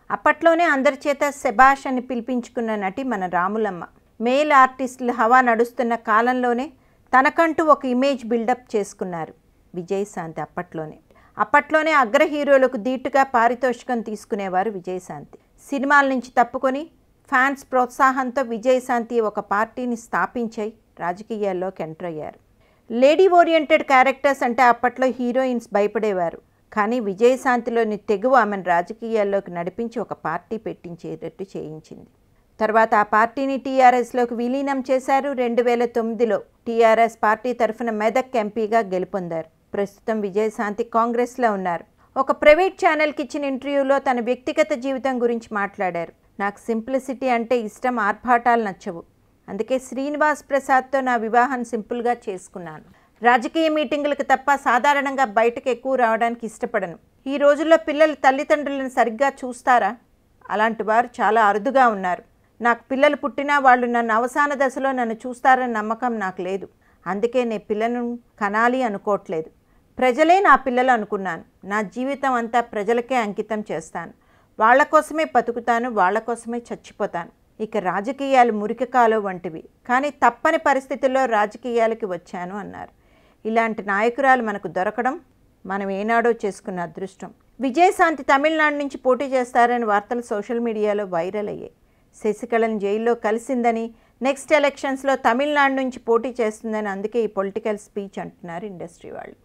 అప్పట్లోనే అందరి చేత శభాష్ అని పిలిపించుకున్న నటి మన రాములమ్మ. మేల్ ఆర్టిస్టుల హవా నడుస్తున్న కాలంలోనే తనకంటూ ఒక ఇమేజ్ బిల్డప్ చేసుకున్నారు విజయశాంతి. అప్పట్లోనే అగ్ర హీరోలకు దీటుగా పారితోషికం తీసుకునేవారు విజయశాంతి. సినిమాల నుంచి తప్పుకొని ఫ్యాన్స్ ప్రోత్సాహంతో విజయశాంతి ఒక పార్టీని స్థాపించి రాజకీయాల్లోకి ఎంటర్ అయ్యారు. లేడీ ఓరియంటెడ్ క్యారెక్టర్స్ అంటే అప్పట్లో హీరోయిన్స్ భయపడేవారు. కానీ విజయశాంతిలోని తెగువ ఆమెను రాజకీయాల్లోకి నడిపించి ఒక పార్టీ పెట్టించేటట్టు చేయించింది. తర్వాత ఆ పార్టీని టీఆర్ఎస్లోకి విలీనం చేశారు. 2009లో టీఆర్ఎస్ పార్టీ తరఫున మెదక్ ఎంపీగా గెలుపొందారు. ప్రస్తుతం విజయశాంతి కాంగ్రెస్లో ఉన్నారు. ఒక ప్రైవేట్ ఛానల్కి ఇచ్చిన ఇంటర్వ్యూలో తన వ్యక్తిగత జీవితం గురించి మాట్లాడారు. నాకు సింప్లిసిటీ అంటే ఇష్టం, ఆర్భాటాలు నచ్చవు. అందుకే శ్రీనివాస్ ప్రసాద్తో నా వివాహం సింపుల్గా చేసుకున్నాను. రాజకీయ మీటింగులకు తప్ప సాధారణంగా బయటకు ఎక్కువ రావడానికి ఇష్టపడను. ఈ రోజుల్లో పిల్లలు తల్లిదండ్రులను సరిగ్గా చూస్తారా? అలాంటి వారు చాలా అరుదుగా ఉన్నారు. నాకు పిల్లలు పుట్టినా వాళ్ళు నన్ను అవసాన దశలో నన్ను చూస్తారని నమ్మకం నాకు లేదు. అందుకే నేను పిల్లలను కనాలి అనుకోవట్లేదు. ప్రజలే నా పిల్లలు అనుకున్నాను. నా జీవితం అంతా ప్రజలకే అంకితం చేస్తాను. వాళ్ళ కోసమే బతుకుతాను, వాళ్ళ కోసమే చచ్చిపోతాను. ఇక రాజకీయాలు మురికి కాలువ వంటివి, కానీ తప్పని పరిస్థితుల్లో రాజకీయాలకి వచ్చాను అన్నారు. ఇలాంటి నాయకురాలు మనకు దొరకడం మనం ఏనాడో చేసుకున్న అదృష్టం. విజయశాంతి తమిళనాడు నుంచి పోటీ చేస్తారని వార్తలు సోషల్ మీడియాలో వైరల్ అయ్యాయి. శశికళను జైల్లో కలిసిందని, నెక్స్ట్ ఎలక్షన్స్లో తమిళనాడు నుంచి పోటీ చేస్తుందని అందుకే ఈ పొలిటికల్ స్పీచ్ అంటున్నారు ఇండస్ట్రీ వాళ్ళు.